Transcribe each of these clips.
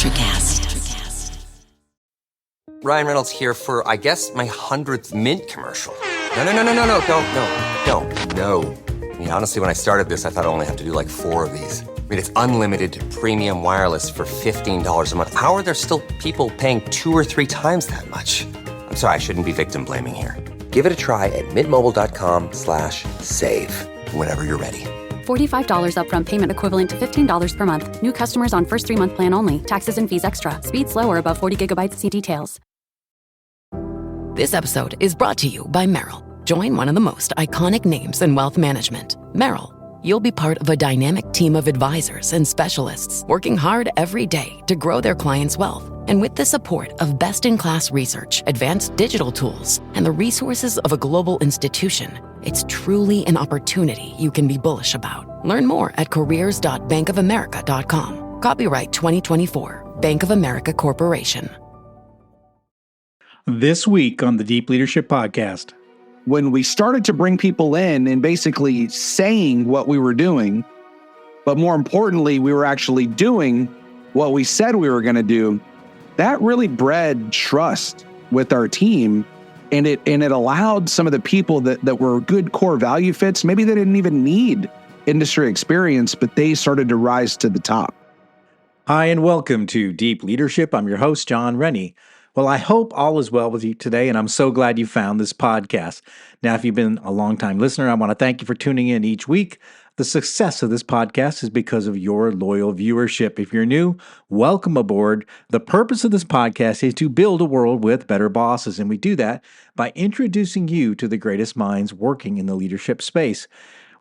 NutraCast. Ryan Reynolds here for, I guess, my 100th Mint commercial. No, don't. I mean, honestly, when I started this, I thought I only have to do like 4 of these. I mean, it's unlimited premium wireless for $15 a month. How are there still people paying 2 or 3 times that much? I'm sorry, I shouldn't be victim blaming here. Give it a try at mintmobile.com/save. Whenever you're ready. $45 upfront payment equivalent to $15 per month. New customers on first 3-month plan only. Taxes and fees extra. Speed slower above 40 gigabytes. See details. This episode is brought to you by Merrill. Join one of the most iconic names in wealth management, Merrill. You'll be part of a dynamic team of advisors and specialists working hard every day to grow their clients' wealth. And with the support of best-in-class research, advanced digital tools, and the resources of a global institution, it's truly an opportunity you can be bullish about. Learn more at careers.bankofamerica.com. Copyright 2024, Bank of America Corporation. This week on the Deep Leadership Podcast. When we started to bring people in and basically saying what we were doing, but more importantly, we were actually doing what we said we were going to do, that really bred trust with our team. And it allowed some of the people that were good core value fits, maybe they didn't even need industry experience, but they started to rise to the top. Hi, and welcome to Deep Leadership. I'm your host, John Rennie. Well, I hope all is well with you today, and I'm so glad you found this podcast. Now, if you've been a long-time listener, I want to thank you for tuning in each week. The success of this podcast is because of your loyal viewership. If you're new, welcome aboard. The purpose of this podcast is to build a world with better bosses, and we do that by introducing you to the greatest minds working in the leadership space.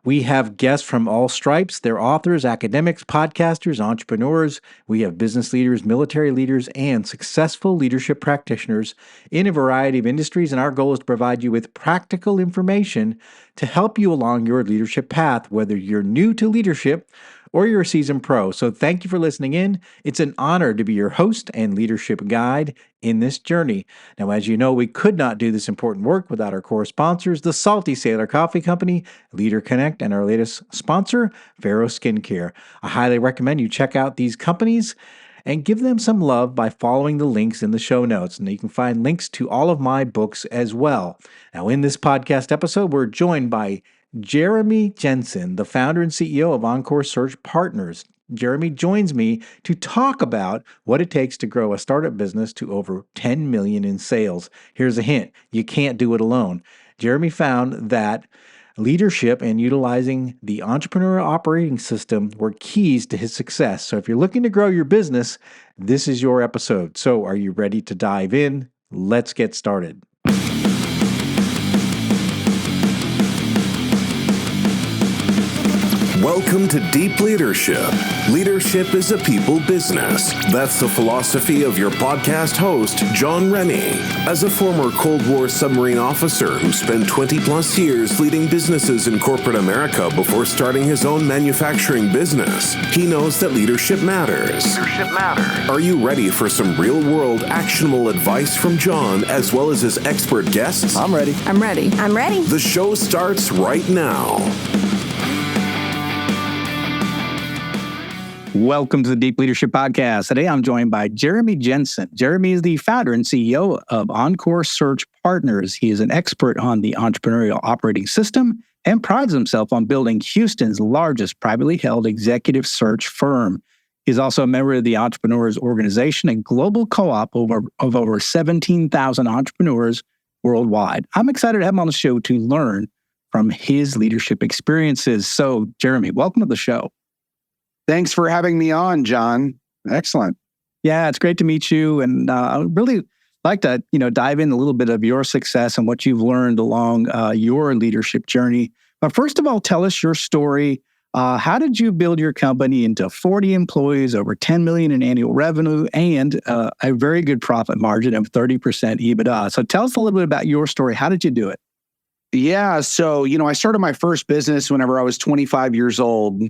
We have guests from all stripes. They're authors, academics, podcasters, entrepreneurs. We have business leaders, military leaders, and successful leadership practitioners in a variety of industries. And our goal is to provide you with practical information to help you along your leadership path, whether you're new to leadership or you're a seasoned pro. So thank you for listening in. It's an honor to be your host and leadership guide in this journey. Now, as you know, we could not do this important work without our core sponsors, the Salty Sailor Coffee Company, Leader Connect, and our latest sponsor, Pharaoh Skincare. I highly recommend you check out these companies and give them some love by following the links in the show notes. And you can find links to all of my books as well. Now, in this podcast episode, we're joined by Jeremy Jenson, the founder and CEO of Encore Search Partners. Jeremy joins me to talk about what it takes to grow a startup business to over 10 million in sales. Here's a hint: you can't do it alone. Jeremy found that leadership and utilizing the Entrepreneurial Operating System were keys to his success. So if you're looking to grow your business, this is your episode. So are you ready to dive in? Let's get started. Welcome to Deep Leadership. Leadership is a people business. That's the philosophy of your podcast host, John Rennie. As a former Cold War submarine officer who spent 20 plus years leading businesses in corporate America before starting his own manufacturing business, he knows that leadership matters. Are you ready for some real-world actionable advice from John as well as his expert guests? I'm ready. The show starts right now. Welcome to the Deep Leadership Podcast. Today, I'm joined by Jeremy Jenson. Jeremy is the founder and CEO of Encore Search Partners. He is an expert on the Entrepreneurial Operating System and prides himself on building Houston's largest privately held executive search firm. He's also a member of the Entrepreneurs Organization and global co-op of over 17,000 entrepreneurs worldwide. I'm excited to have him on the show to learn from his leadership experiences. So, Jeremy, welcome to the show. Thanks for having me on, John. Excellent. Yeah, it's great to meet you. And I would really like to, dive in a little bit of your success and what you've learned along your leadership journey. But first of all, tell us your story. How did you build your company into 40 employees, over 10 million in annual revenue, and a very good profit margin of 30% EBITDA? So tell us a little bit about your story. How did you do it? Yeah. So, I started my first business whenever I was 25 years old.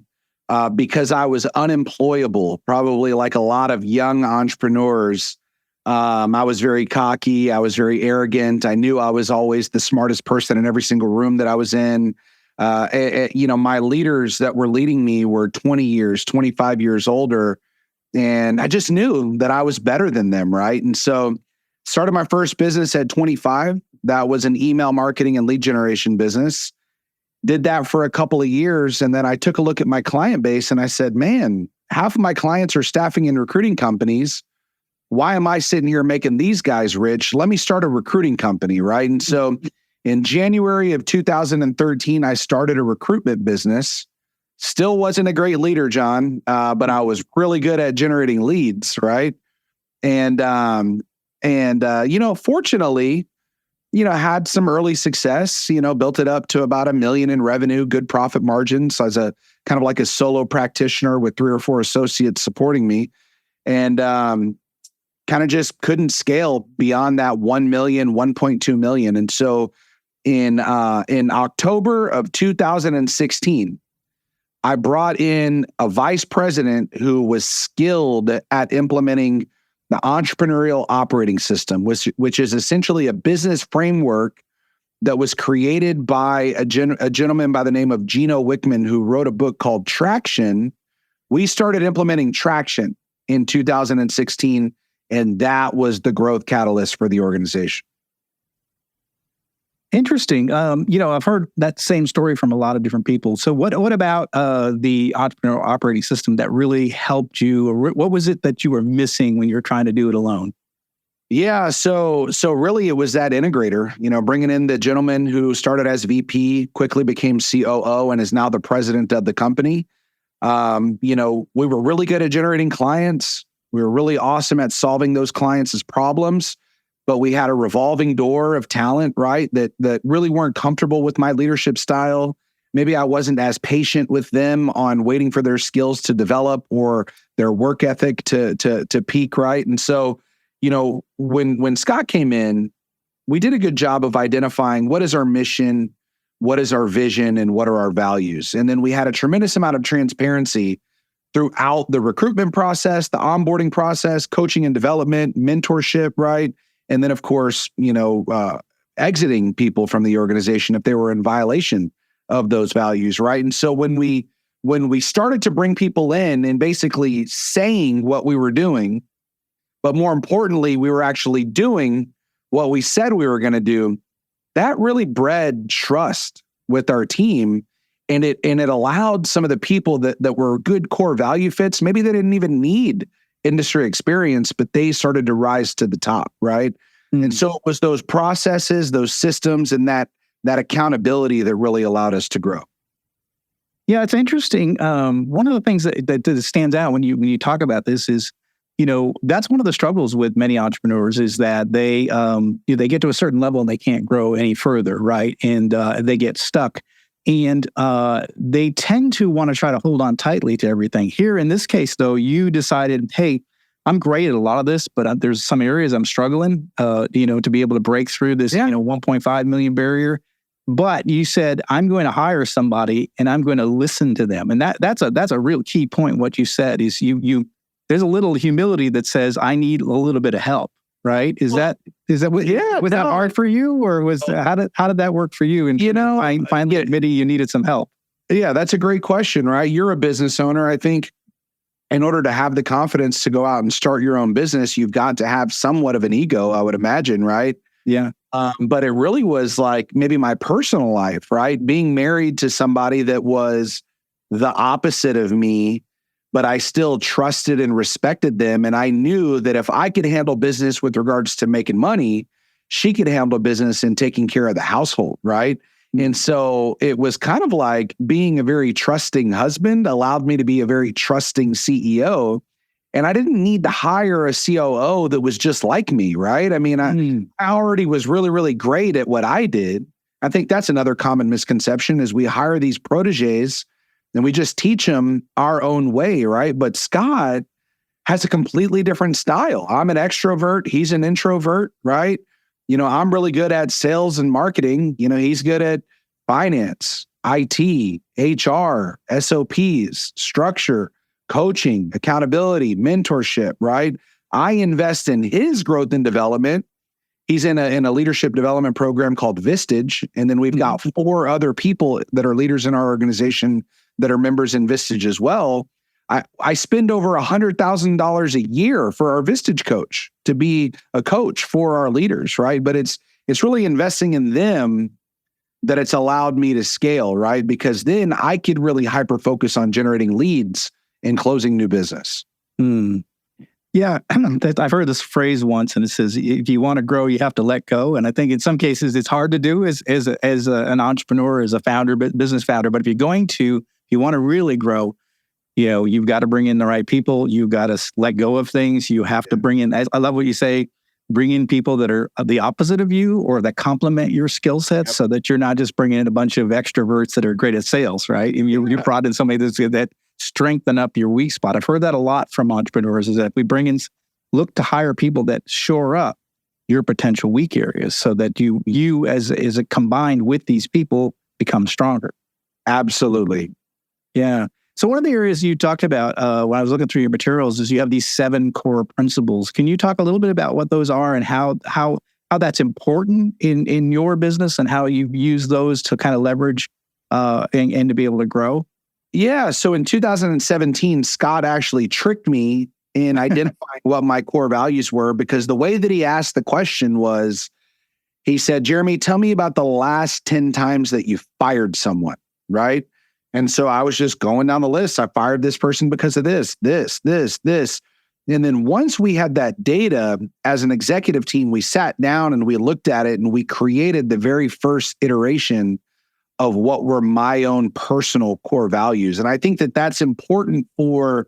Because I was unemployable, probably like a lot of young entrepreneurs. I was very cocky. I was very arrogant. I knew I was always the smartest person in every single room that I was in. My leaders that were leading me were 20 years, 25 years older. And I just knew that I was better than them, right? And so started my first business at 25. That was an email marketing and lead generation business. Did that for a couple of years. And then I took a look at my client base and I said, man, half of my clients are staffing and recruiting companies. Why am I sitting here making these guys rich? Let me start a recruiting company, right? And so in January of 2013, I started a recruitment business. Still wasn't a great leader, John, but I was really good at generating leads, right? And fortunately, had some early success, built it up to about $1 million in revenue, good profit margins as a kind of like a solo practitioner with 3 or 4 associates supporting me. And kind of just couldn't scale beyond that 1 million, 1.2 million. And so in October of 2016, I brought in a vice president who was skilled at implementing the Entrepreneurial Operating System, which is essentially a business framework that was created by a gentleman by the name of Gino Wickman, who wrote a book called Traction. We started implementing Traction in 2016, and that was the growth catalyst for the organization. Interesting. I've heard that same story from a lot of different people. So what about the Entrepreneurial Operating System that really helped you? Or what was it that you were missing when you were trying to do it alone? Yeah, so really it was that integrator, bringing in the gentleman who started as VP, quickly became COO, and is now the president of the company. We were really good at generating clients. We were really awesome at solving those clients' problems. But we had a revolving door of talent, right? That really weren't comfortable with my leadership style. Maybe I wasn't as patient with them on waiting for their skills to develop or their work ethic to peak, right? And so, when Scott came in, we did a good job of identifying what is our mission, what is our vision, and what are our values. And then we had a tremendous amount of transparency throughout the recruitment process, the onboarding process, coaching and development, mentorship, right? And then, of course, exiting people from the organization if they were in violation of those values, right? And so when we started to bring people in and basically saying what we were doing, but more importantly, we were actually doing what we said we were going to do, that really bred trust with our team. And it allowed some of the people that were good core value fits, maybe they didn't even need industry experience, but they started to rise to the top, right? Mm-hmm. And so it was those processes, those systems, and that accountability that really allowed us to grow. Yeah, it's interesting. One of the things that stands out when you talk about this is, that's one of the struggles with many entrepreneurs is that they get to a certain level and they can't grow any further, right? And they get stuck. And they tend to want to try to hold on tightly to everything. Here in this case, though, you decided, hey, I'm great at a lot of this, but there's some areas I'm struggling, to be able to break through this, 1.5 million barrier. But you said, I'm going to hire somebody and I'm going to listen to them. And that's a real key point. What you said is there's a little humility that says, I need a little bit of help. Right? Was that hard for you, or how did that work for you? And finally admitting you needed some help. Yeah, that's a great question, right? You're a business owner. I think in order to have the confidence to go out and start your own business, you've got to have somewhat of an ego, I would imagine, right? Yeah. But it really was like maybe my personal life, right? Being married to somebody that was the opposite of me, but I still trusted and respected them. And I knew that if I could handle business with regards to making money, she could handle business and taking care of the household, right? Mm-hmm. And so it was kind of like being a very trusting husband allowed me to be a very trusting CEO. And I didn't need to hire a COO that was just like me, right? I mean, I already was really, really great at what I did. I think that's another common misconception is we hire these proteges and we just teach them our own way, right? But Scott has a completely different style. I'm an extrovert. He's an introvert, right? I'm really good at sales and marketing. He's good at finance, IT, HR, SOPs, structure, coaching, accountability, mentorship, right? I invest in his growth and development. He's in a leadership development program called Vistage. And then we've got 4 other people that are leaders in our organization that are members in Vistage as well. I spend over $100,000 a year for our Vistage coach to be a coach for our leaders, right? But it's really investing in them that it's allowed me to scale, right? Because then I could really hyper focus on generating leads and closing new business. Yeah, I've heard this phrase once, and it says, if you want to grow, you have to let go. And I think in some cases it's hard to do as an entrepreneur, as a founder, business founder. But if you want to really grow, you've got to bring in the right people. You've got to let go of things. You have to bring in, I love what you say, bring in people that are the opposite of you or that complement your skill sets, so that you're not just bringing in a bunch of extroverts that are great at sales, right? You brought in somebody that strengthen up your weak spot. I've heard that a lot from entrepreneurs, is that we look to hire people that shore up your potential weak areas, so that you as a combined with these people become stronger. Absolutely. Yeah. So one of the areas you talked about when I was looking through your materials is you have these 7 core principles. Can you talk a little bit about what those are and how that's important in your business and how you use those to kind of leverage and to be able to grow? Yeah. So in 2017, Scott actually tricked me in identifying what my core values were, because the way that he asked the question was, he said, Jeremy, tell me about the last 10 times that you fired someone, right? And so I was just going down the list. I fired this person because of this. And then once we had that data as an executive team, we sat down and we looked at it and we created the very first iteration of what were my own personal core values. And I think that that's important for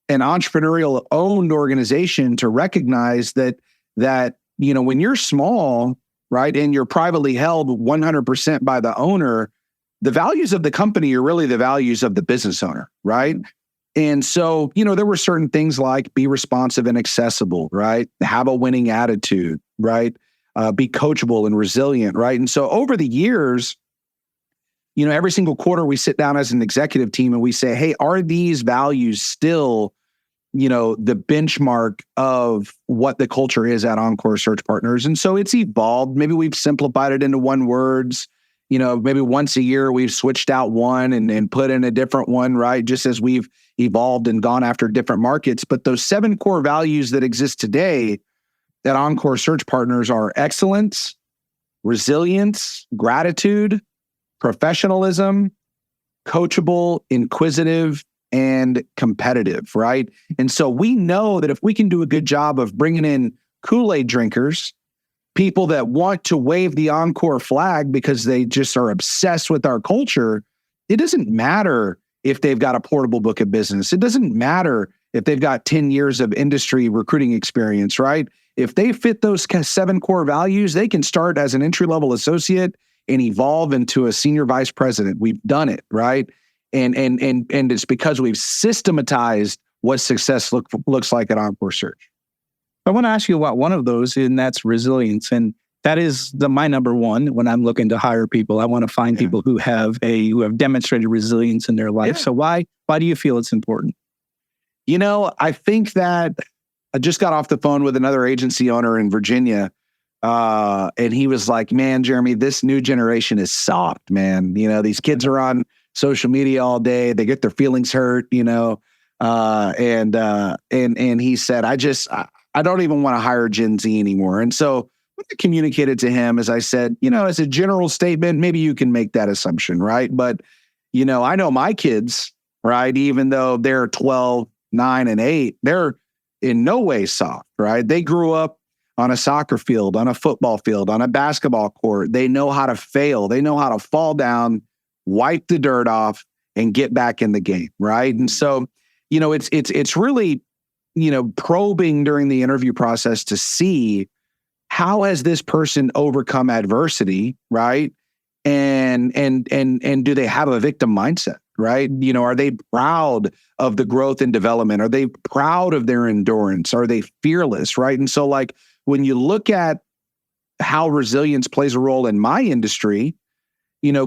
an entrepreneurial owned organization to recognize that when you're small, right, and you're privately held 100% by the owner, the values of the company are really the values of the business owner, right? And so, there were certain things like be responsive and accessible, right? Have a winning attitude, right? Be coachable and resilient, right? And so over the years, every single quarter we sit down as an executive team and we say, hey, are these values still, the benchmark of what the culture is at Encore Search Partners? And so it's evolved. Maybe we've simplified it into one words. Maybe once a year we've switched out one and put in a different one, right? Just as we've evolved and gone after different markets. But those 7 core values that exist today at Encore Search Partners are excellence, resilience, gratitude, professionalism, coachable, inquisitive, and competitive, right? And so we know that if we can do a good job of bringing in Kool-Aid drinkers, people that want to wave the Encore flag because they just are obsessed with our culture, it doesn't matter if they've got a portable book of business. It doesn't matter if they've got 10 years of industry recruiting experience, right? If they fit those 7 core values, they can start as an entry-level associate and evolve into a senior vice president. We've done it, right? And it's because we've systematized what success looks like at Encore Search. I want to ask you about one of those, and that's resilience. And that is my number one when I'm looking to hire people. I want to find people who have demonstrated resilience in their life. Yeah. So why do you feel it's important? I think that I just got off the phone with another agency owner in Virginia, and he was like, man, Jeremy, this new generation is soft, man. These kids are on social media all day. They get their feelings hurt, and he said, I don't even want to hire Gen Z anymore. And so what I communicated to him is I said, as a general statement, maybe you can make that assumption, right? But, I know my kids, right? Even though they're 12, 9, and 8, they're in no way soft, right? They grew up on a soccer field, on a football field, on a basketball court. They know how to fail. They know how to fall down, wipe the dirt off, and get back in the game, right? And so, it's really, probing during the interview process to see how has this person overcome adversity, right? And do they have a victim mindset, right? Are they proud of the growth and development? Are they proud of their endurance? Are they fearless, right? And so when you look at how resilience plays a role in my industry,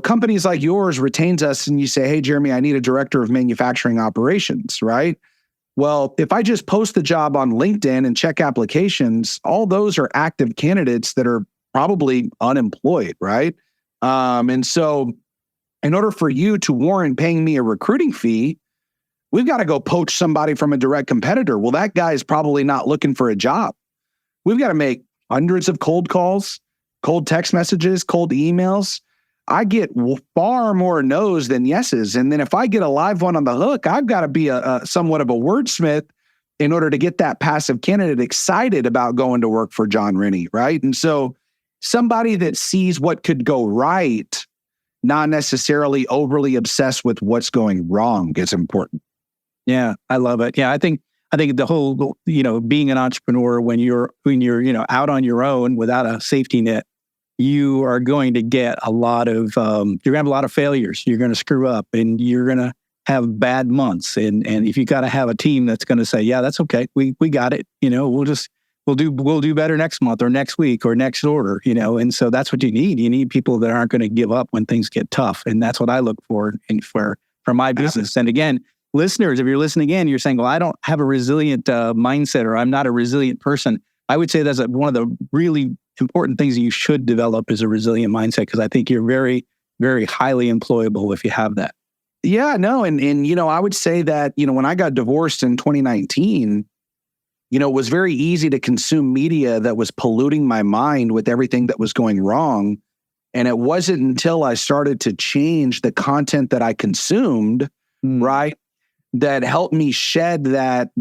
companies like yours retains us and you say, hey, Jeremy, I need a director of manufacturing operations, right? Well, if I just post the job on LinkedIn and check applications, all those are active candidates that are probably unemployed, right? And so in order for you to warrant paying me a recruiting fee, we've got to go poach somebody from a direct competitor. Well, that guy is probably not looking for a job. We've got to make hundreds of cold calls, cold text messages, cold emails. I get far more no's than yeses. And then if I get a live one on the hook, I've got to be a somewhat of a wordsmith in order to get that passive candidate excited about going to work for John Rennie, right? And so somebody that sees what could go right, not necessarily overly obsessed with what's going wrong, is important. Yeah, I love it. Yeah, I think the whole, being an entrepreneur when you're out on your own without a safety net, you are going to get a lot of you're gonna have a lot of failures. You're gonna screw up, and you're gonna have bad months. And if you got to have a team that's gonna say, yeah, that's okay, we got it. We'll do better next month or next week or next order. And so that's what you need. You need people that aren't going to give up when things get tough, and that's what I look for for my business. And again, listeners, if you're listening in, you're saying, well, I don't have a resilient mindset, or I'm not a resilient person. I would say that's one of the really important things that you should develop is a resilient mindset, because I think you're very, very highly employable if you have that. Yeah, no. And I would say that, when I got divorced in 2019, it was very easy to consume media that was polluting my mind with everything that was going wrong. And it wasn't until I started to change the content that I consumed, right, that helped me shed that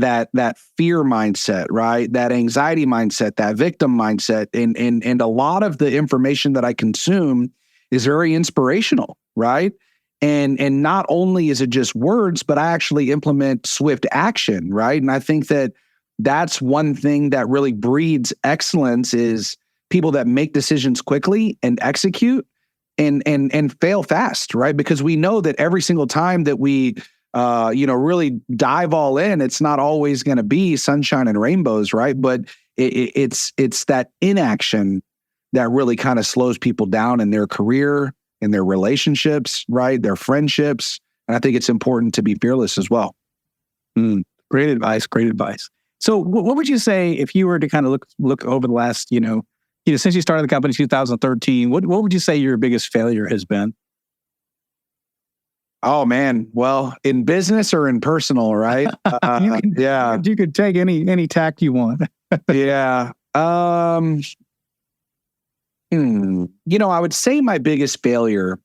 fear mindset, right? That anxiety mindset, that victim mindset. And a lot of the information that I consume is very inspirational, right? And not only is it just words, but I actually implement swift action, right? And I think that that's one thing that really breeds excellence is people that make decisions quickly and execute and fail fast, right? Because we know that every single time that we really dive all in, it's not always going to be sunshine and rainbows, right? But it's that inaction that really kind of slows people down in their career, in their relationships, right? Their friendships. And I think it's important to be fearless as well. Great advice. Great advice. So what would you say if you were to kind of look over the last, since you started the company in 2013, what would you say your biggest failure has been? Oh man. Well, in business or in personal, right? You could take any tack you want. Yeah. I would say my biggest failure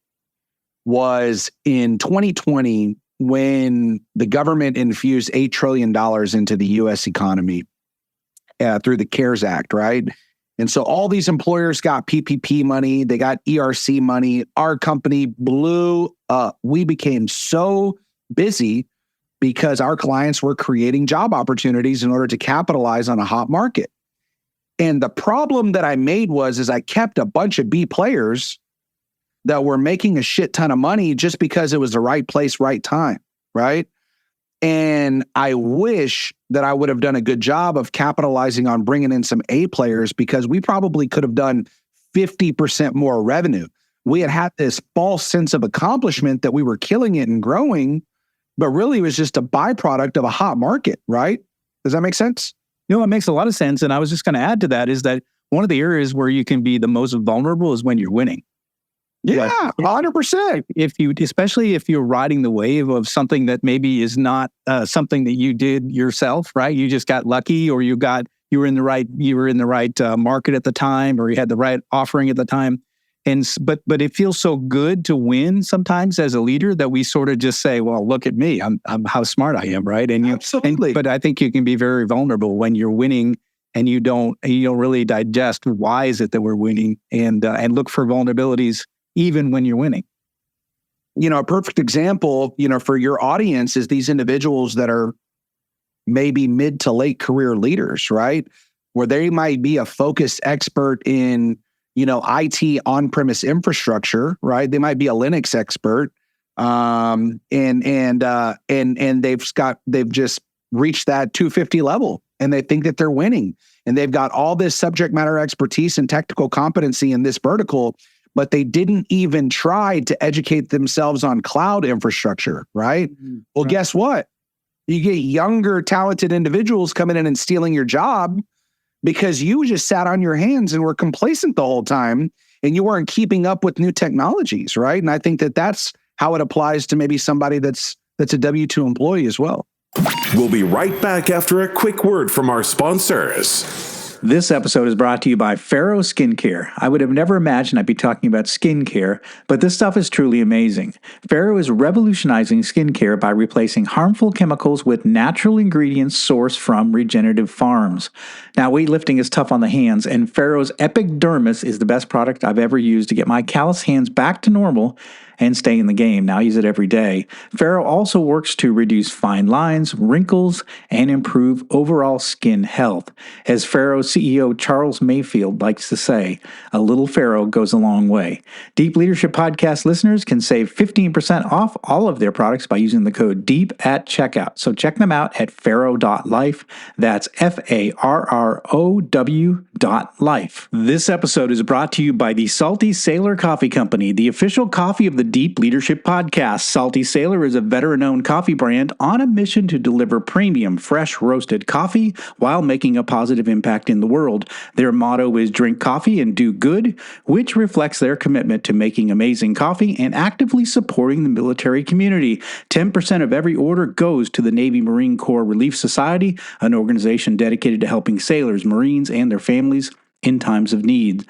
was in 2020 when the government infused $8 trillion into the U.S. economy through the CARES Act, right? And so all these employers got PPP money, they got ERC money. Our company blew up. We became so busy because our clients were creating job opportunities in order to capitalize on a hot market. And the problem that I made is I kept a bunch of B players that were making a shit ton of money just because it was the right place, right time, right? And I wish that I would have done a good job of capitalizing on bringing in some A players, because we probably could have done 50% more revenue. We had this false sense of accomplishment that we were killing it and growing, but really it was just a byproduct of a hot market, right? Does that make sense? It makes a lot of sense. And I was just going to add to that is that one of the areas where you can be the most vulnerable is when you're winning. Yeah, 100%. Especially if you're riding the wave of something that maybe is not something that you did yourself, right? You just got lucky, or you were in the right market at the time, or you had the right offering at the time. But it feels so good to win sometimes as a leader that we sort of just say, well, look at me, I'm how smart I am, right? Absolutely. But I think you can be very vulnerable when you're winning and you don't really digest why is it that we're winning, and look for vulnerabilities even when you're winning. A perfect example, for your audience is these individuals that are maybe mid to late career leaders, right? Where they might be a focused expert in, IT on-premise infrastructure, right? They might be a Linux expert, and they've just reached that 250 level, and they think that they're winning, and they've got all this subject matter expertise and technical competency in this vertical, but they didn't even try to educate themselves on cloud infrastructure, right? Well, guess what? You get younger, talented individuals coming in and stealing your job because you just sat on your hands and were complacent the whole time, and you weren't keeping up with new technologies, right? And I think that that's how it applies to maybe somebody that's that's a W-2 employee as well. We'll be right back after a quick word from our sponsors. This episode is brought to you by Pharaoh Skincare. I would have never imagined I'd be talking about skincare, but this stuff is truly amazing. Pharaoh is revolutionizing skincare by replacing harmful chemicals with natural ingredients sourced from regenerative farms. Now, weightlifting is tough on the hands, and Pharaoh's Epic Dermis is the best product I've ever used to get my callous hands back to normal and stay in the game. Now I use it every day. Pharaoh also works to reduce fine lines, wrinkles, and improve overall skin health. As Pharaoh CEO Charles Mayfield likes to say, a little Pharaoh goes a long way. Deep Leadership Podcast listeners can save 15% off all of their products by using the code DEEP at checkout. So check them out at pharaoh.life. That's FARROW.life. This episode is brought to you by the Salty Sailor Coffee Company, the official coffee of the Deep Leadership Podcast. Salty Sailor is a veteran-owned coffee brand on a mission to deliver premium, fresh roasted coffee while making a positive impact in the world. Their motto is drink coffee and do good, which reflects their commitment to making amazing coffee and actively supporting the military community. 10% of every order goes to the Navy Marine Corps Relief Society, an organization dedicated to helping sailors, Marines, and their families in times of need.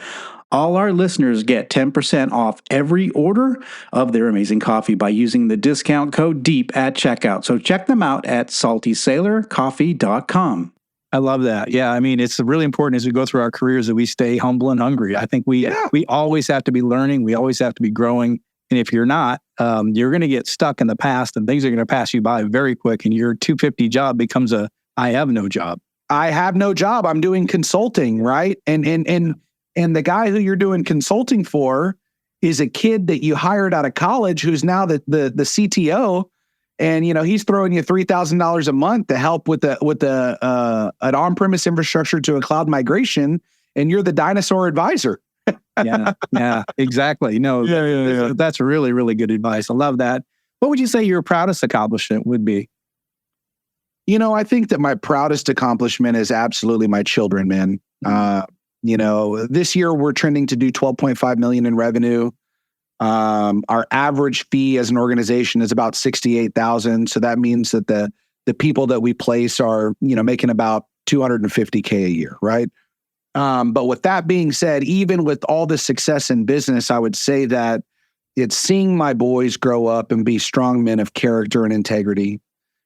All our listeners get 10% off every order of their amazing coffee by using the discount code DEEP at checkout. So check them out at saltysailorcoffee.com. I love that. Yeah, I mean, it's really important as we go through our careers that we stay humble and hungry. I think we always have to be learning. We always have to be growing. And if you're not, you're going to get stuck in the past and things are going to pass you by very quick. And your 250 job becomes a I have no job. I have no job. I'm doing consulting, right? And the guy who you're doing consulting for is a kid that you hired out of college who's now the CTO. And, he's throwing you $3,000 a month to help with an on-premise infrastructure to a cloud migration. And you're the dinosaur advisor. Yeah, exactly. No, that's really, really good advice. I love that. What would you say your proudest accomplishment would be? I think that my proudest accomplishment is absolutely my children, man. This year we're trending to do 12.5 million in revenue. Our average fee as an organization is about 68,000. So that means that the people that we place are, making about 250K a year, right? But with that being said, even with all the success in business, I would say that it's seeing my boys grow up and be strong men of character and integrity,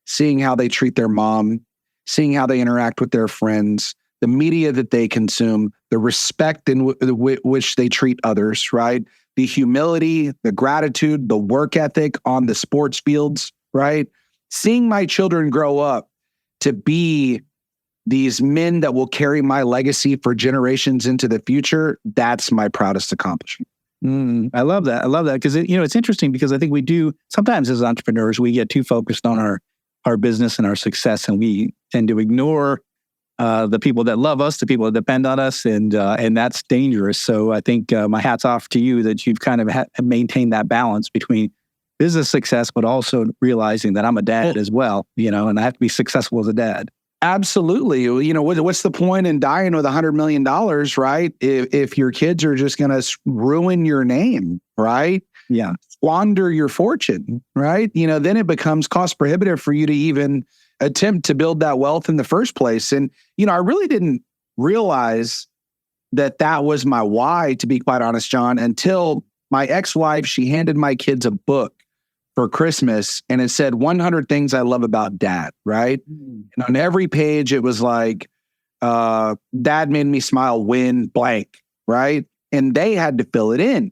seeing how they treat their mom, seeing how they interact with their friends, the media that they consume, the respect in which they treat others, right? The humility, the gratitude, the work ethic on the sports fields, right? Seeing my children grow up to be these men that will carry my legacy for generations into the future, that's my proudest accomplishment. I love that. I love that because it's interesting because I think we do sometimes as entrepreneurs, we get too focused on our business and our success, and we tend to ignore the people that love us, the people that depend on us, and that's dangerous. So I think my hat's off to you that you've kind of maintained that balance between business success, but also realizing that I'm a dad as well, and I have to be successful as a dad. Absolutely. What's the point in dying with $100 million, right? If your kids are just going to ruin your name, right? Yeah. Squander your fortune, right? Then it becomes cost prohibitive for you to even attempt to build that wealth in the first place. And, I really didn't realize that was my why, to be quite honest, John, until my ex-wife, she handed my kids a book for Christmas and it said 100 things I love about dad, right? And on every page, it was like, dad made me smile when blank, right? And they had to fill it in.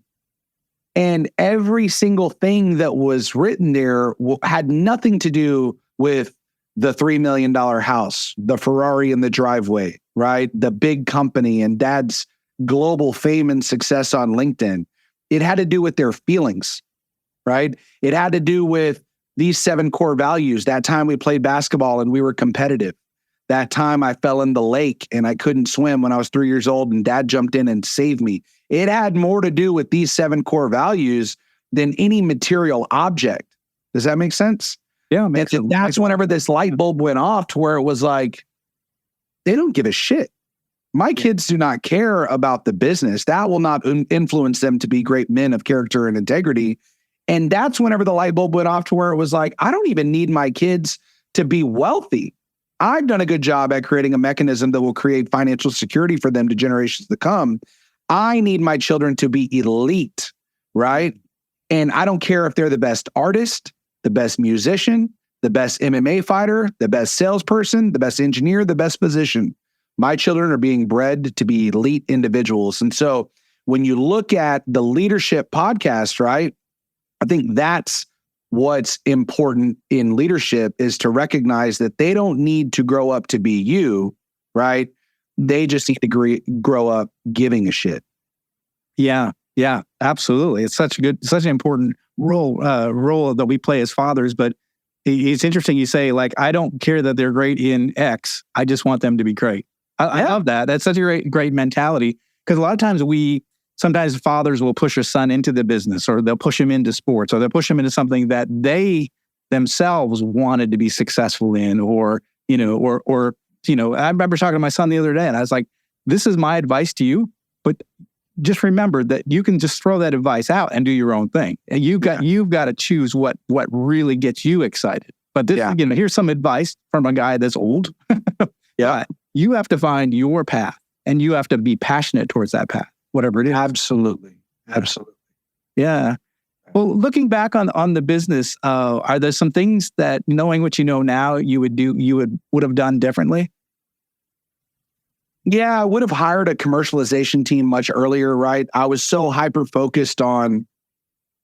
And every single thing that was written there had nothing to do with the $3 million house, the Ferrari in the driveway, right? The big company and dad's global fame and success on LinkedIn. It had to do with their feelings, right? It had to do with these 7 core values. That time we played basketball and we were competitive. That time I fell in the lake and I couldn't swim when I was 3 years old and dad jumped in and saved me. It had more to do with these 7 core values than any material object. Does that make sense? Yeah. That's whenever this light bulb went off to where it was like, they don't give a shit. My kids do not care about the business. That will not influence them to be great men of character and integrity. And that's whenever the light bulb went off to where it was like, I don't even need my kids to be wealthy. I've done a good job at creating a mechanism that will create financial security for them to generations to come. I need my children to be elite, right? And I don't care if they're the best artist, the best musician, the best MMA fighter, the best salesperson, the best engineer, the best physician. My children are being bred to be elite individuals. And so when you look at the leadership podcast, right, I think that's what's important in leadership is to recognize that they don't need to grow up to be you, right? They just need to grow up giving a shit. Yeah, absolutely. It's such an important role that we play as fathers. But it's interesting you say, like, I don't care that they're great in X. I just want them to be great. I love that. That's such a great mentality, because a lot of times sometimes fathers will push a son into the business, or they'll push him into sports, or they'll push him into something that they themselves wanted to be successful in, or I remember talking to my son the other day, and I was like, this is my advice to you, but just remember that you can just throw that advice out and do your own thing. And you've got to choose what really gets you excited. But this, here's some advice from a guy that's old. But you have to find your path, and you have to be passionate towards that path, whatever it is. Absolutely. Yeah. Well, looking back on the business, are there some things that, knowing what you know now, you would have done differently? Yeah, I would have hired a commercialization team much earlier, right? I was so hyper-focused on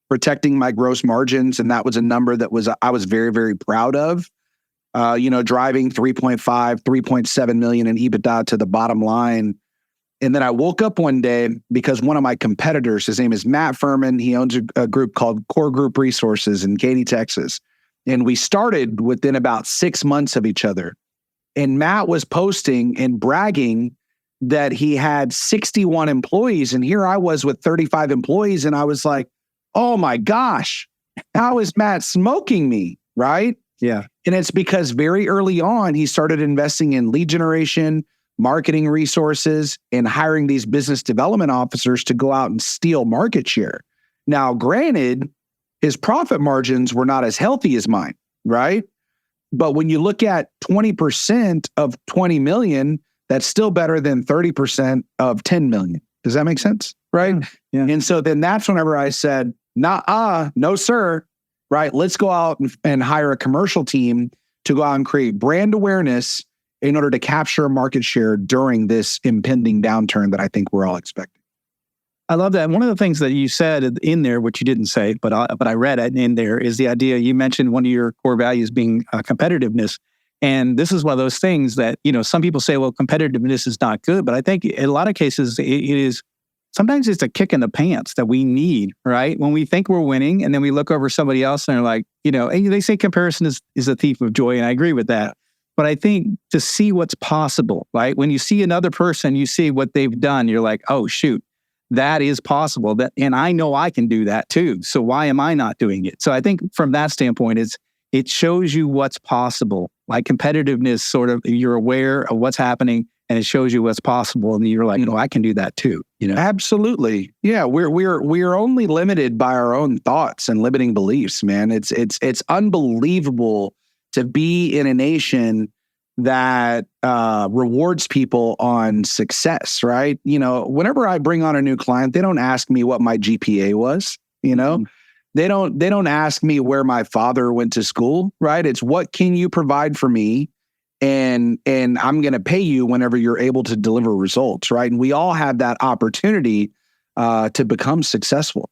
protecting my gross margins, and that was a number that I was very, very proud of. Driving 3.7 million in EBITDA to the bottom line. And then I woke up one day because one of my competitors, his name is Matt Furman, he owns a group called Core Group Resources in Katy, Texas. And we started within about 6 months of each other. And Matt was posting and bragging that he had 61 employees. And here I was with 35 employees. And I was like, oh my gosh, how is Matt smoking me? Right? Yeah. And it's because very early on, he started investing in lead generation, marketing resources, and hiring these business development officers to go out and steal market share. Now, granted, his profit margins were not as healthy as mine, right? But when you look at 20% of 20 million, that's still better than 30% of 10 million. Does that make sense? Right? Yeah. And so then that's whenever I said, no, sir. Right? Let's go out and hire a commercial team to go out and create brand awareness in order to capture market share during this impending downturn that I think we're all expecting. I love that. One of the things that you said in there, which you didn't say, but I read it in there, is the idea. You mentioned one of your core values being competitiveness. And this is one of those things that, some people say, well, competitiveness is not good. But I think in a lot of cases, it is, sometimes it's a kick in the pants that we need, right? When we think we're winning and then we look over somebody else and they're like, they say comparison is a thief of joy. And I agree with that. But I think to see what's possible, right? When you see another person, you see what they've done, you're like, oh, shoot, that is possible. And I know I can do that too. So why am I not doing it? So I think from that standpoint, it shows you what's possible. Like competitiveness, sort of, you're aware of what's happening and it shows you what's possible. And you're like, I can do that too. Absolutely. Yeah. We're only limited by our own thoughts and limiting beliefs, man. It's unbelievable to be in a nation that rewards people on success, right? Whenever I bring on a new client, they don't ask me what my GPA was, They don't ask me where my father went to school, right? It's what can you provide for me? And I'm going to pay you whenever you're able to deliver results, right? And we all have that opportunity to become successful.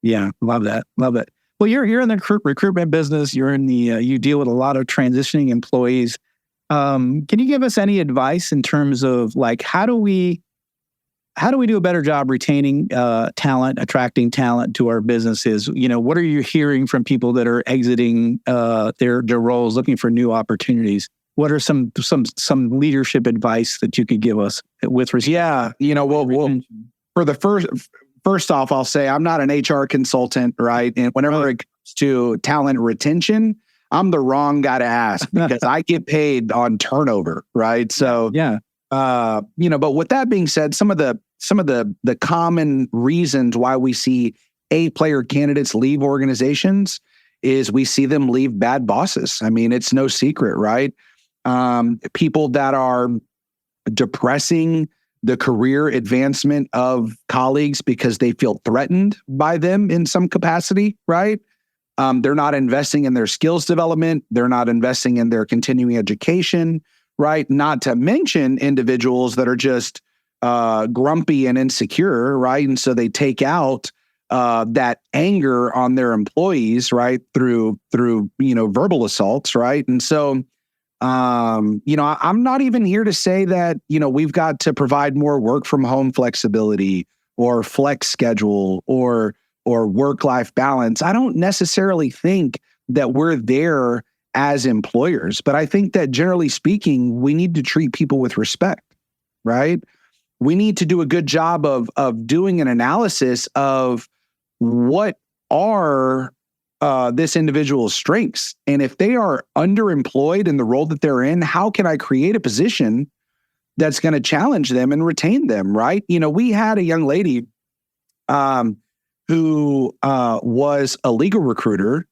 Yeah, love that. Love it. Well, you're in the recruitment business. You're in the you deal with a lot of transitioning employees. Can you give us any advice in terms of like how do we do a better job retaining talent, attracting talent to our businesses? What are you hearing from people that are exiting their roles, looking for new opportunities? What are some leadership advice that you could give us with respect? Yeah, well, for the first off, I'll say I'm not an HR consultant, right? And whenever it comes to talent retention, I'm the wrong guy to ask because I get paid on turnover, right? So yeah. But with that being said, some of the common reasons why we see A player candidates leave organizations is we see them leave bad bosses. I mean, it's no secret, right? People that are depressing the career advancement of colleagues because they feel threatened by them in some capacity, right? They're not investing in their skills development. They're not investing in their continuing education, right? Not to mention individuals that are just grumpy and insecure, right? And so they take out that anger on their employees, right? Through verbal assaults, right? And so, I'm not even here to say that, we've got to provide more work from home flexibility or flex schedule or work-life balance. I don't necessarily think that we're there as employers, but I think that generally speaking, we need to treat people with respect, right? We need to do a good job of doing an analysis of what are this individual's strengths. And if they are underemployed in the role that they're in, how can I create a position that's going to challenge them and retain them, right? We had a young lady who was a legal recruiter.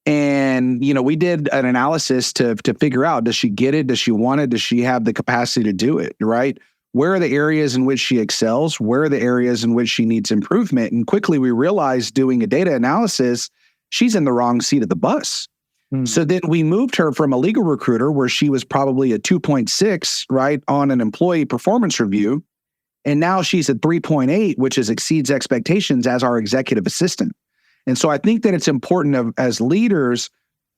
And, we did an analysis to figure out, does she get it? Does she want it? Does she have the capacity to do it, right? Where are the areas in which she excels? Where are the areas in which she needs improvement? And quickly we realized doing a data analysis, she's in the wrong seat of the bus. So then we moved her from a legal recruiter where she was probably a 2.6, right, on an employee performance review. And now she's at 3.8, which exceeds expectations as our executive assistant. And so I think that it's important as leaders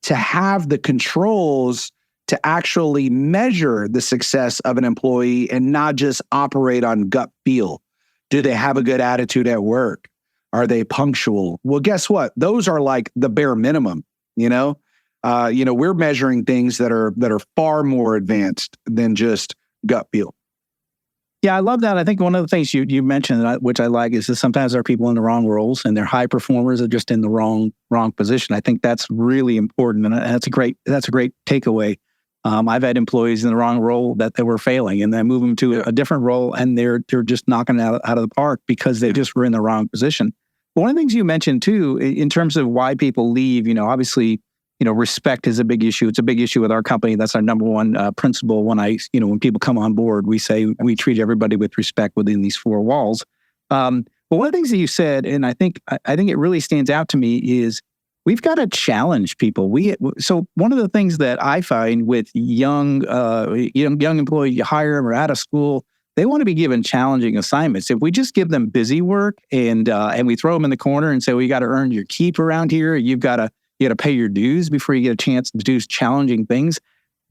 to have the controls to actually measure the success of an employee and not just operate on gut feel. Do they have a good attitude at work? Are they punctual? Well, guess what? Those are like the bare minimum, we're measuring things that are far more advanced than just gut feel. Yeah, I love that. I think one of the things you mentioned, which I like, is that sometimes there are people in the wrong roles and they're high performers are just in the wrong position. I think that's really important, and that's a great takeaway. I've had employees in the wrong role that they were failing, and then move them to a different role, and they're just knocking it out of the park because they just were in the wrong position. But one of the things you mentioned too, in terms of why people leave, obviously, respect is a big issue. It's a big issue with our company. That's our number one principle. When people come on board, we say we treat everybody with respect within these four walls. But one of the things that you said, and I think it really stands out to me, is we've got to challenge people. So one of the things that I find with young employee, you hire them or out of school, they want to be given challenging assignments. If we just give them busy work and we throw them in the corner and say, well, you got to earn your keep around here, you got to pay your dues before you get a chance to do challenging things,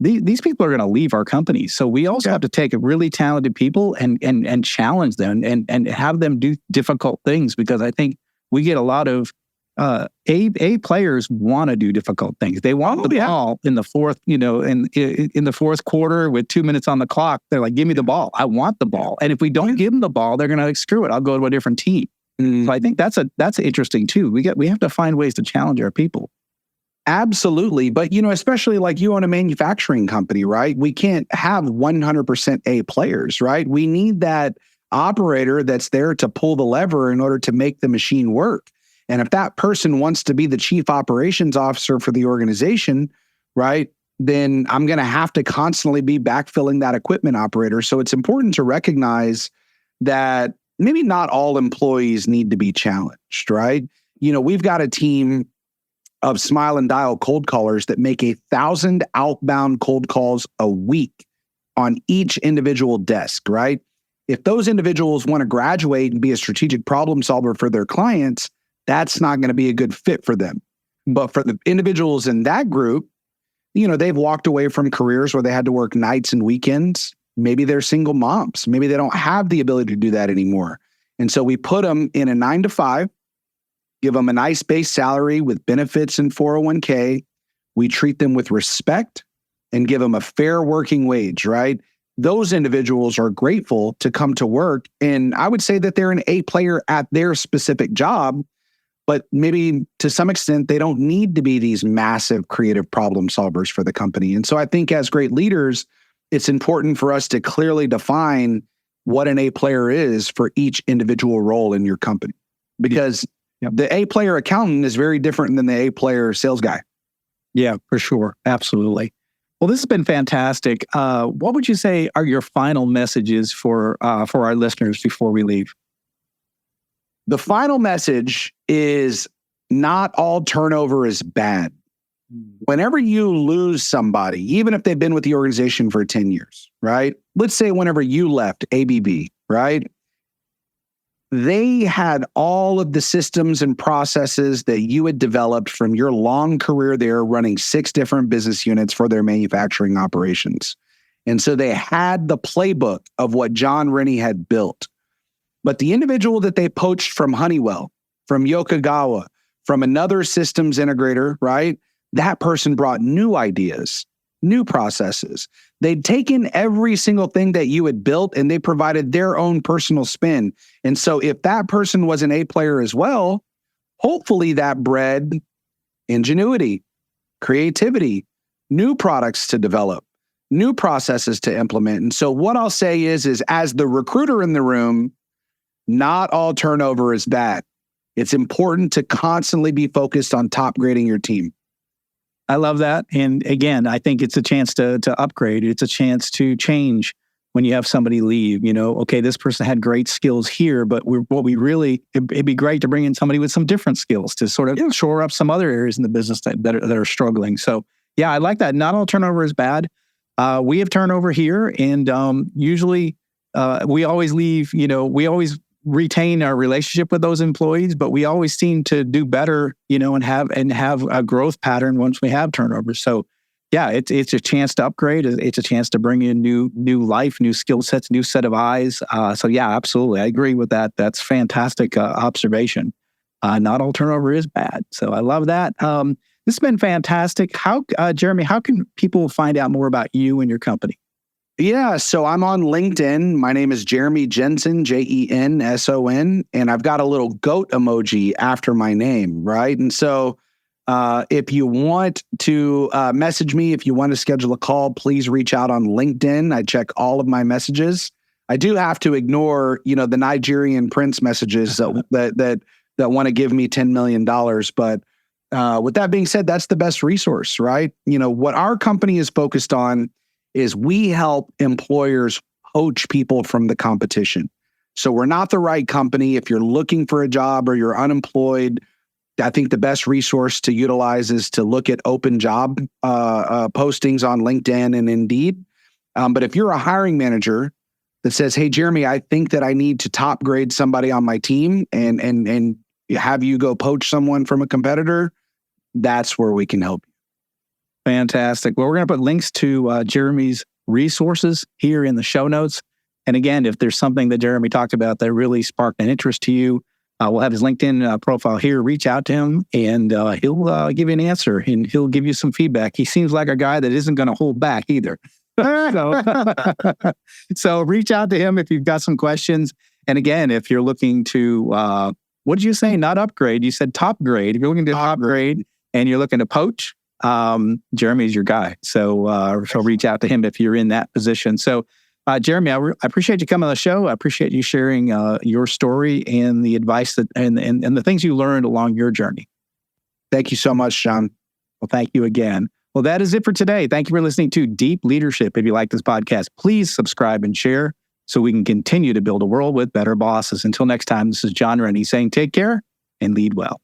these people are going to leave our company. So we also have to take really talented people and challenge them and have them do difficult things, because I think we get a lot of A players want to do difficult things. They want the ball in the fourth, in the fourth quarter with 2 minutes on the clock. They're like, give me the ball. I want the ball. And if we don't give them the ball, they're going to screw it. I'll go to a different team. So I think that's interesting too. We have to find ways to challenge our people. Absolutely. But, especially like you own a manufacturing company, right? We can't have 100% A players, right? We need that operator that's there to pull the lever in order to make the machine work. And if that person wants to be the chief operations officer for the organization, right, then I'm going to have to constantly be backfilling that equipment operator. So it's important to recognize that maybe not all employees need to be challenged, right? We've got a team of Smile and Dial cold callers that make 1,000 outbound cold calls a week on each individual desk, right? If those individuals want to graduate and be a strategic problem solver for their clients, that's not going to be a good fit for them. But for the individuals in that group, they've walked away from careers where they had to work nights and weekends. Maybe they're single moms. Maybe they don't have the ability to do that anymore. And so we put them in a 9-to-5, give them a nice base salary with benefits and 401k. We treat them with respect and give them a fair working wage, right? Those individuals are grateful to come to work. And I would say that they're an A player at their specific job, but maybe to some extent, they don't need to be these massive creative problem solvers for the company. And so I think as great leaders, it's important for us to clearly define what an A player is for each individual role in your company. Because Yep. The A player accountant is very different than the A player sales guy. Yeah, for sure. Absolutely. Well, this has been fantastic. What would you say are your final messages for our listeners before we leave? The final message is not all turnover is bad. Whenever you lose somebody, even if they've been with the organization for 10 years, right? Let's say whenever you left ABB, right? They had all of the systems and processes that you had developed from your long career there, running 6 different business units for their manufacturing operations. And so they had the playbook of what John Rennie had built. But the individual that they poached from Honeywell, from Yokogawa, from another systems integrator, right? That person brought new ideas, new processes. They'd taken every single thing that you had built and they provided their own personal spin. And so if that person was an A player as well, hopefully that bred ingenuity, creativity, new products to develop, new processes to implement. And so what I'll say is as the recruiter in the room, not all turnover is bad. It's important to constantly be focused on top grading your team. I love that. And again, I think it's a chance to upgrade. It's a chance to change when you have somebody leave. Okay, this person had great skills here, but it'd be great to bring in somebody with some different skills to sort of shore up some other areas in the business that are struggling. So yeah, I like that. Not all turnover is bad. We have turnover here, and usually we always leave, we always retain our relationship with those employees, but we always seem to do better, and have a growth pattern once we have turnover. So yeah, it's a chance to upgrade. It's a chance to bring in new life, new skill sets, new set of eyes. So yeah, absolutely. I agree with that. That's fantastic observation. Not all turnover is bad. So I love that. This has been fantastic. Jeremy, how can people find out more about you and your company? Yeah, so I'm on LinkedIn. My name is Jeremy Jenson, Jenson, and I've got a little goat emoji after my name, right? And so if you want to message me, if you want to schedule a call, please reach out on LinkedIn. I check all of my messages. I do have to ignore, the Nigerian prince messages that want to give me $10 million. But with that being said, that's the best resource, right? What our company is focused on is we help employers poach people from the competition. So we're not the right company. If you're looking for a job or you're unemployed, I think the best resource to utilize is to look at open job postings on LinkedIn and Indeed. But if you're a hiring manager that says, hey, Jeremy, I think that I need to top grade somebody on my team and have you go poach someone from a competitor, that's where we can help you. Fantastic. Well, we're going to put links to Jeremy's resources here in the show notes. And again, if there's something that Jeremy talked about that really sparked an interest to you, we'll have his LinkedIn profile here. Reach out to him and he'll give you an answer and he'll give you some feedback. He seems like a guy that isn't going to hold back either. So reach out to him if you've got some questions. And again, if you're looking to, what did you say? Not upgrade. You said top grade. If you're looking to top grade and you're looking to poach, Jeremy's your guy. So reach out to him if you're in that position. So Jeremy, I appreciate you coming on the show. I appreciate you sharing your story and the advice and the things you learned along your journey. Thank you so much, John. Well, thank you again. Well, that is it for today. Thank you for listening to Deep Leadership. If you like this podcast, please subscribe and share so we can continue to build a world with better bosses. Until next time, this is John Rennie saying take care and lead well.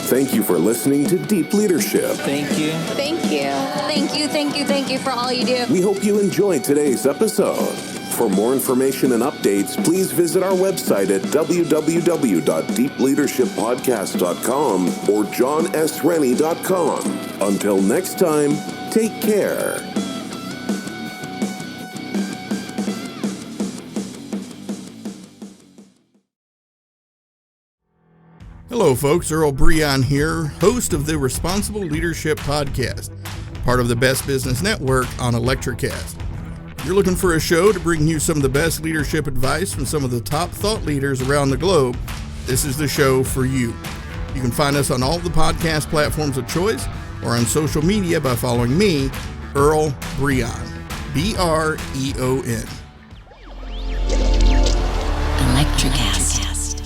Thank you for listening to Deep Leadership. Thank you. Thank you. Thank you, thank you, thank you for all you do. We hope you enjoyed today's episode. For more information and updates, please visit our website at www.deepleadershippodcast.com or johnsrennie.com. Until next time, take care. Hello, folks. Earl Breon here, host of the Responsible Leadership Podcast, part of the Best Business Network on Electricast. If you're looking for a show to bring you some of the best leadership advice from some of the top thought leaders around the globe, this is the show for you. You can find us on all the podcast platforms of choice or on social media by following me, Earl Breon, Breon. ElectriCast.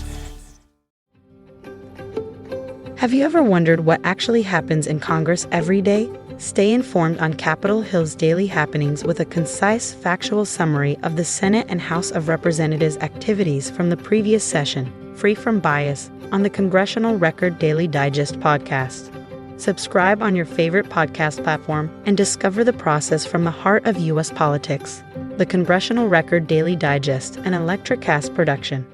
Have you ever wondered what actually happens in Congress every day? Stay informed on Capitol Hill's daily happenings with a concise, factual summary of the Senate and House of Representatives' activities from the previous session, free from bias, on the Congressional Record Daily Digest podcast. Subscribe on your favorite podcast platform and discover the process from the heart of U.S. politics. The Congressional Record Daily Digest, an ElectriCast production.